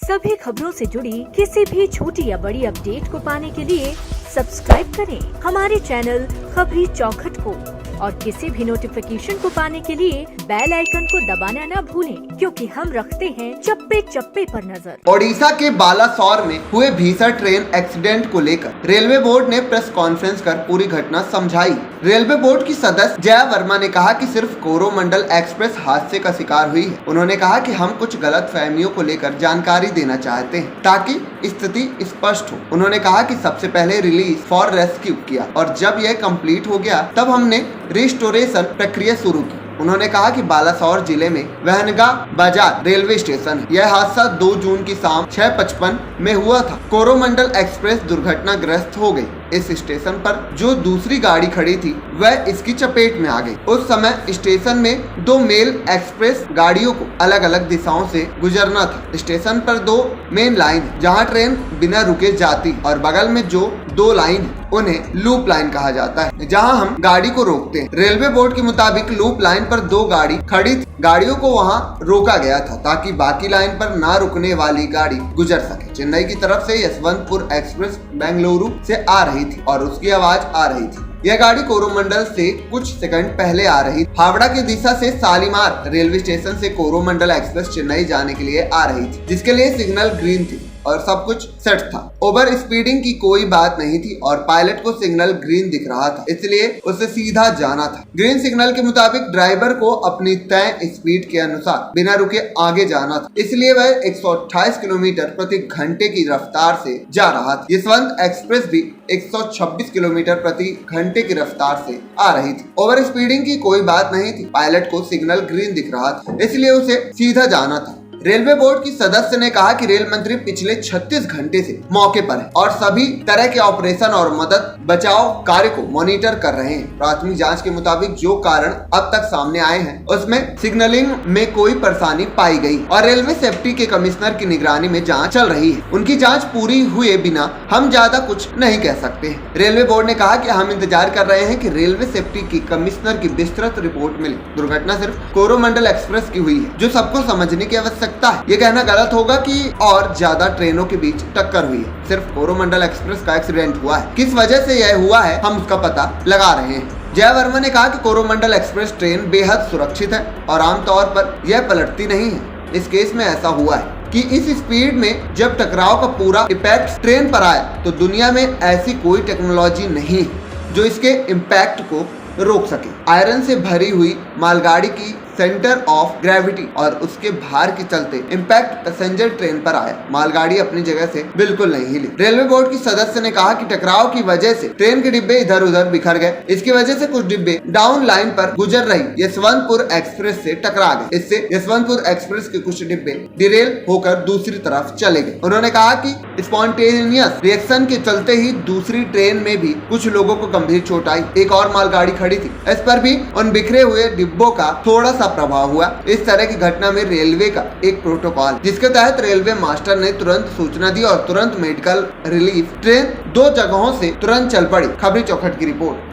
सभी खबरों से जुड़ी किसी भी छोटी या बड़ी अपडेट को पाने के लिए सब्सक्राइब करें हमारे चैनल खबरी चौखट को और किसी भी नोटिफिकेशन को पाने के लिए बेल आइकन को दबाना न भूलें, क्योंकि हम रखते हैं चप्पे चप्पे पर नजर। ओडिशा के बालासोर में हुए भीषण ट्रेन एक्सीडेंट को लेकर रेलवे बोर्ड ने प्रेस कॉन्फ्रेंस कर पूरी घटना समझाई। रेलवे बोर्ड की सदस्य जया वर्मा ने कहा कि सिर्फ कोरोमंडल एक्सप्रेस हादसे का शिकार हुई है। उन्होंने कहा कि हम कुछ गलत फहमियों को लेकर जानकारी देना चाहते हैं ताकि स्थिति स्पष्ट हो। उन्होंने कहा कि सबसे पहले रिलीज फॉर रेस्क्यू किया और जब यह कंप्लीट हो गया तब हमने रिस्टोरेशन प्रक्रिया शुरू की। उन्होंने कहा कि बालासोर जिले में वहनगा बाजार रेलवे स्टेशन है। यह हादसा 2 जून की शाम 6:55 में हुआ था। कोरोमंडल एक्सप्रेस दुर्घटनाग्रस्त हो गई। इस स्टेशन पर जो दूसरी गाड़ी खड़ी थी वह इसकी चपेट में आ गई। उस समय स्टेशन में 2 मेल एक्सप्रेस गाड़ियों को अलग अलग दिशाओं से गुजरना था। स्टेशन पर 2 मेन लाइन है जहां ट्रेन बिना रुके जाती और बगल में जो 2 लाइन है उन्हें लूप लाइन कहा जाता है, जहां हम गाड़ी को रोकते हैं। रेलवे बोर्ड के मुताबिक लूप लाइन पर 2 गाड़ी खड़ी थी। गाड़ियों को वहां रोका गया था ताकि बाकी लाइन पर ना रुकने वाली गाड़ी गुजर सके। चेन्नई की तरफ से यशवंतपुर एक्सप्रेस बेंगलुरु से आ रही थी और उसकी आवाज आ रही थी। यह गाड़ी कोरोमंडल से कुछ सेकंड पहले आ रही थी। हावड़ा की दिशा से शालीमार रेलवे स्टेशन से कोरोमंडल एक्सप्रेस चेन्नई जाने के लिए आ रही थी, जिसके लिए सिग्नल ग्रीन थी और सब कुछ सेट था। ओवर स्पीडिंग की कोई बात नहीं थी और पायलट को सिग्नल ग्रीन दिख रहा था, इसलिए उसे सीधा जाना था। ग्रीन सिग्नल के मुताबिक ड्राइवर को अपनी तय स्पीड के अनुसार बिना रुके आगे जाना था, इसलिए वह 128 किलोमीटर प्रति घंटे की रफ्तार से जा रहा था। यशवंत एक्सप्रेस भी 126 किलोमीटर प्रति घंटे की रफ्तार से आ रही थी। ओवर स्पीडिंग की कोई बात नहीं थी। पायलट को सिग्नल ग्रीन दिख रहा था, इसलिए उसे सीधा जाना था। रेलवे बोर्ड की सदस्य ने कहा कि रेल मंत्री पिछले 36 घंटे से मौके पर है और सभी तरह के ऑपरेशन और मदद बचाव कार्य को मॉनिटर कर रहे हैं। प्राथमिक जांच के मुताबिक जो कारण अब तक सामने आए हैं उसमें सिग्नलिंग में कोई परेशानी पाई गई और रेलवे सेफ्टी के कमिश्नर की निगरानी में जांच चल रही है। उनकी जांच पूरी हुए बिना हम ज्यादा कुछ नहीं कह सकते हैं। रेलवे बोर्ड ने कहा कि हम इंतजार कर रहे हैं कि रेलवे सेफ्टी की कमिश्नर की विस्तृत रिपोर्ट मिले। दुर्घटना सिर्फ कोरोमंडल एक्सप्रेस की हुई है, जो सबको समझने की आवश्यकता है। ये कहना गलत होगा कि और ज्यादा ट्रेनों के बीच टक्कर हुई है। सिर्फ कोरोमंडल एक्सप्रेस का एक्सीडेंट हुआ है। किस वजह से यह हुआ है हम उसका पता लगा रहे हैं। जया वर्मा ने कहा कि कोरोमंडल एक्सप्रेस ट्रेन बेहद सुरक्षित है और आमतौर पर यह पलटती नहीं है। इस केस में ऐसा हुआ है कि इस स्पीड में जब टकराव का पूरा इम्पैक्ट ट्रेन पर आया तो दुनिया में ऐसी कोई टेक्नोलॉजी नहीं है जो इसके इम्पैक्ट को रोक सके। आयरन से भरी हुई मालगाड़ी की सेंटर ऑफ ग्रेविटी और उसके भार के चलते इम्पैक्ट पैसेंजर ट्रेन पर आया। मालगाड़ी अपनी जगह से बिल्कुल नहीं हिली। रेलवे बोर्ड की सदस्य ने कहा कि टकराव की वजह से ट्रेन के डिब्बे इधर उधर बिखर गए। इसकी वजह से कुछ डिब्बे डाउन लाइन पर गुजर रही यशवंतपुर एक्सप्रेस से टकरा गए। इससे यशवंतपुर एक्सप्रेस के कुछ डिब्बे डिरेल होकर दूसरी तरफ चले गए। उन्होंने कहा कि स्पॉन्टेनियस रिएक्शन के चलते ही दूसरी ट्रेन में भी कुछ लोगों को गंभीर चोट आई। एक और मालगाड़ी खड़ी थी, इस पर भी उन बिखरे हुए डिब्बों का थोड़ा सा प्रभाव हुआ। इस तरह की घटना में रेलवे का एक प्रोटोकॉल जिसके तहत रेलवे मास्टर ने तुरंत सूचना दी और तुरंत मेडिकल रिलीफ ट्रेन 2 जगहों से तुरंत चल पड़ी। खबरी चौखट की रिपोर्ट।